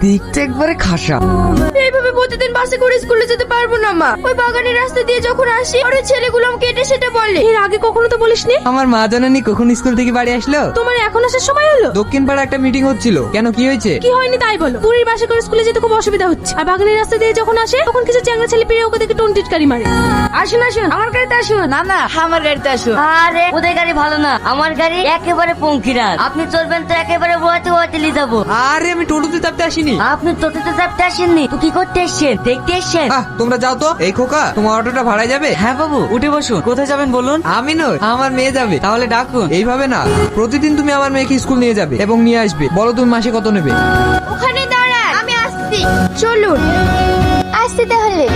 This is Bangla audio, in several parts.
দেখতে একবারে খাসা। এইভাবে প্রতিদিন বাসে করে স্কুলে যেতে পারবো না মা। ওই বাগানের রাস্তা দিয়ে যখন আসি আর ওই ছেলেগুলো আমাকে এটা সেটা বলে। এর আগে কখনো তো বলিসনি। আমার মা জানানি কখন স্কুল থেকে বাড়ি আসলো? তোমার এখন আসার সময় হলো? দক্ষিণ পাড়া একটা মিটিং হচ্ছিল, কেন কি হয়েছে? কি হয়নি তাই বলো। পুরীর বাসে করে স্কুলে যেতে খুব অসুবিধা হচ্ছে, আর বাগানের রাস্তা দিয়ে যখন আসে তখন কিছু চ্যাংড়া ছেলে পেরে ওকে দেখে টোন টিটকারি মারে। আসুন আসুন, আমার গাড়িতে আসুন। না না, আমার গাড়িতে আসো। আরে ওদের গাড়ি ভালো না, আমার গাড়ি একেবারে পঙ্কিরাজ। আপনি চলবেন তো একেবারে ওয়াতে ওয়াতে নিয়ে যাবো। আরে আমি টোটোতে চাপতে আসিনি। আপনি টোটোতে চাপতে আসেননি তো কি করতে এসছেন? দেখতে এসছেন? তোমরা যাও তো। এই খোকা, তোমার অটোটা ভাড়া যাবে? হ্যাঁ বাবু, উঠে বসুন। কোথায় যাবেন বলুন? আমি নই, আমার মেয়ে যাবে। তাহলে ডাকুন। এইভাবে না, প্রতিদিন তুমি আমার মেয়েকে স্কুল নিয়ে যাবে এবং নিয়ে আসবে। বলো তুমি মাসে কত নেবে? ওখানে দাঁড়ান, আমি আসছি। চলুন আসতে তাহলে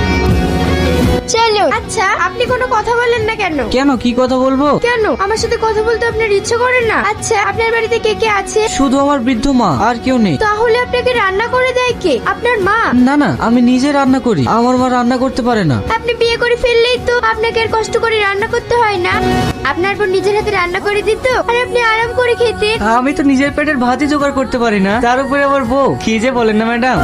চলুন। আচ্ছা, আপনি কোনো কথা বলেন না কেন? কেন, কি কথা বলবো? কেন আমার সাথে কথা বলতে আপনার ইচ্ছে করে না? আচ্ছা, আপনার বাড়িতে কে কে আছে? শুধু আমার বৃদ্ধ মা, আর কেউ নেই। তাহলে আপনাকে রান্না করে দেয় কে? আপনার মা? না না, আমি নিজে রান্না করি। আমার মা রান্না করতে পারে না। আপনি বিয়ে করে ফেললেই তো আপনাকে আর কষ্ট করে রান্না করতে হয় না। আপনার বোন নিজের হাতে রান্না করে দিত আর আপনি আরাম করে খেতেন। আমি তো নিজের পেটের ভাতই জোগাড় করতে পারি না, তার উপরে আমার বউ। কি যে বলেন না ম্যাডাম।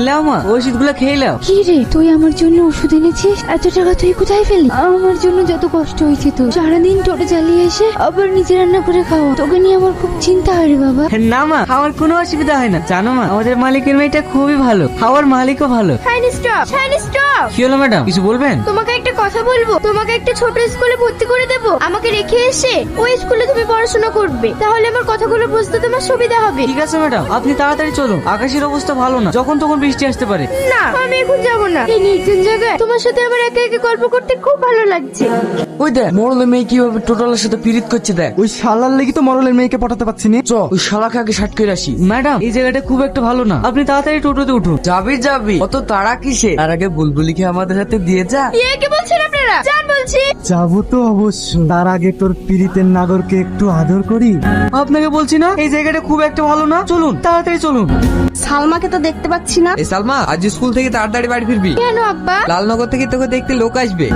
লাও মা, ওষুধগুলো খেয়ে লাও। কি রে, তুই আমার জন্য ওষুধ এনেছিস? এত টাকা তুই কোথায় ফেলি? আমার জন্য যত কষ্ট হয়েছে তো, সারাদিন টোটো চালিয়ে এসে আবার নিজে রান্না করে খাওয়া, তোকে নিয়ে আমার খুব চিন্তা হয় রে বাবা। না মা, আমার কোনো অসুবিধা হয় না। জানো মা, আমাদের মালিকের মেয়েটা খুবই ভালো, খাওয়ার মালিকও ভালো। স্টপ। কি হলো ম্যাডাম, কিছু বলবেন? তোমাকে একটা কথা বলবো। তোমাকে একটা ছোট স্কুলে ভর্তি করে দেব। আমাকে রেখে এসে ওই স্কুলে তুমি পড়াশোনা করবে, তাহলে আমার কথাগুলো বুঝতে তোমার সুবিধা হবে। ঠিক আছে ম্যাডাম, আপনি তাড়াতাড়ি চলুন। আকাশের অবস্থা ভালো না, যখন তখন বৃষ্টি আসতে পারে। না, আমি এখন যাব না। এই নির্জন জায়গায় তোমার সাথে আমার একা একা গল্প করতে খুব ভালো লাগছে। ওই দেখ, মরলের মেয়ে কিভাবে টোটালের সাথে পিরিত করছে দেখ। ওই শালার লেগে তো মরলের মেয়েকে পটাতে পারছি না। চ ওই শালাকে আগে ষাট করে আসি। ম্যাডাম, এই জায়গাটা খুব একটা ভালো না, আপনি তাড়াতাড়ি টোটোতে উঠুন। যাবি অত তাড়া কিসে? তার আগে বুলবুলিকে আমাদের হাতে দিয়ে যা। কি বলছেন আপনারা? জান বলছি। যাবো তো অবশ্য, তার আগে তোর পীড়িতের নাগরকে একটু আদর করি। আপনাকে বলছি না, এই জায়গাটা খুব একটা ভালো না। চলুন, তাড়াতাড়ি চলুন। সালমাকে তো দেখতে পাচ্ছি না। এই সালমা, আজ স্কুল থেকে তাড়াতাড়ি বাড়ি ফিরবি। কেন আব্বা? লালনগর থেকে তোকে দেখতে লোক আসবে।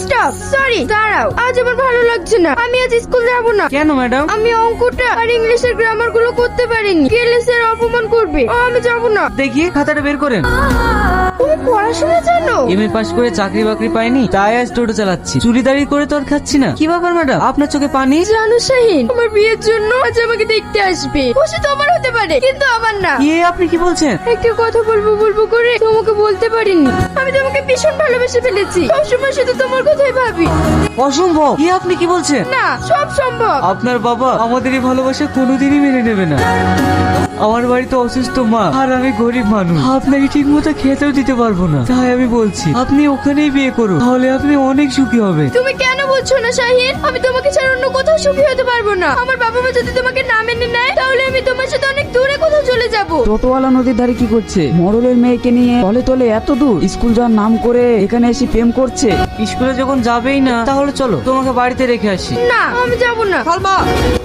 স্টপ, সরি, দাঁড়াও। আজ আমার ভালো লাগছে না, আমি আজ স্কুল যাব না। কেন ম্যাডাম? আমি অঙ্কটা আর ইংলিশের গ্রামার গুলো করতে পারিনি। গেলে স্যার অপমান করবে। আমি যাব না। দেখি খাতাটা বের করেন। তুমি পড়াশোনা জানো? এমএ পাস করে চাকরি বাকরি পাইনি, তাই আজ টোটো চালাচ্ছি। চুরি দাঁড়ি করে তো আর খাচ্ছি না। কি ব্যাপার ম্যাডাম, আপনার চোখে পানি? জানো শাহিন, আমার বিয়ের জন্য আজ আমাকে দেখতে আসবে। খুশি তোমার হতে পারে, কিন্তু আমার না। আপনি কি বলছেন? একটা কথা বলবো করে তোমাকে বলতে পারিনি। আমি তোমাকে ভীষণ ভালোবেসে ফেলেছি। সবসময় শুধু তোমার কথাই ভাবি। অসম্ভব। আপনি কি বলছেন? না, সব সম্ভব। আপনার বাবা আমাদের এই ভালোবাসা কোনোদিনই মেনে নেবে না। আমার বাড়িতে অসুস্থ মা আর আমি গরিব মানুষ, আপনাকে ঠিক মতো খেতেও দিতে পারবো না। তাই আমি বলছি আপনি ওখানেই বিয়ে করুন, তাহলে আপনি অনেক সুখী হবে। তুমি কেন বলছো না শাহিন? আমি তোমাকে ছাড়া অন্য কোথাও সুখী হতে পারবো না। আমার বাবা মা যদি তোমাকে না মেনে নেয়, তাহলে আমি তোমার সাথে অনেক দূরে কোথাও চলে যাব। টোটোওয়ালা নদীর ধারে কি করছে? মরলের মেয়েকে নিয়ে তলে তলে এত দূর স্কুল যাওয়ার নাম করে এখানে এসে প্রেম করছে। স্কুলে যখন যাবেই না, তাহলে চলো তোমাকে বাড়িতে রেখে আসি। না, আমি যাব না। সালমা,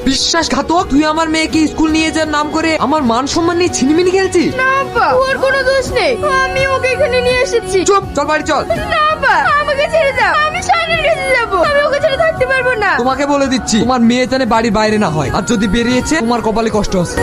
বিশ্বাসঘাতক! তুই আমার মেয়েকে স্কুল নিয়ে যাওয়ার নাম করে আমার মান সম্মান নিয়ে ছিনিমিনি খেলছিস। না আব্বা, ওর কোনো দোষ নেই। আমি ওকে এখানে নিয়ে এসেছি। চুপ, চল বাড়ি চল। না আব্বা, আমাকে ছেড়ে দাও। আমি শাহিনের কাছে যাব। আমি ওকে ছেড়ে থাকতে পারবো না। তোমাকে বলে দিচ্ছি, তোমার মেয়ে জানে বাড়ির বাইরে না হয়, আর যদি বেরিয়েছে তোমার কপালে কষ্ট আছে।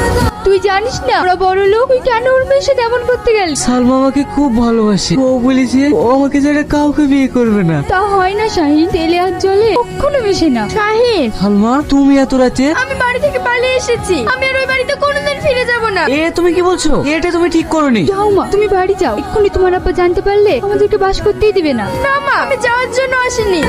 তুই জানিস না ওরা বড় লোক। তুই কেন ওর মেয়ের সাথে এমন করতে গেলি? সালমা আমাকে খুব ভালোবাসে, ও বলেছে ও আমাকে ছাড়া কাউকে বিয়ে করবে না। তা হয় না শাহিন, তেলে আর জলে কখনো মেশে না। শাহিন, সালমা, তুমি এত রাতে? আমি বাড়ি থেকে পালিয়ে এসেছি। আমি আর ওই বাড়িতে কোনোদিন ফিরে যাব না। তুমি কি বলছো? এটা তুমি ঠিক করোনি। যাও মা, তুমি বাড়ি যাও। এক্ষুনি তোমার আব্বা জানতে পারলে আমাদেরকে বাস করতেই দিবে না। না মা, আমি যাওয়ার জন্য আসিনি।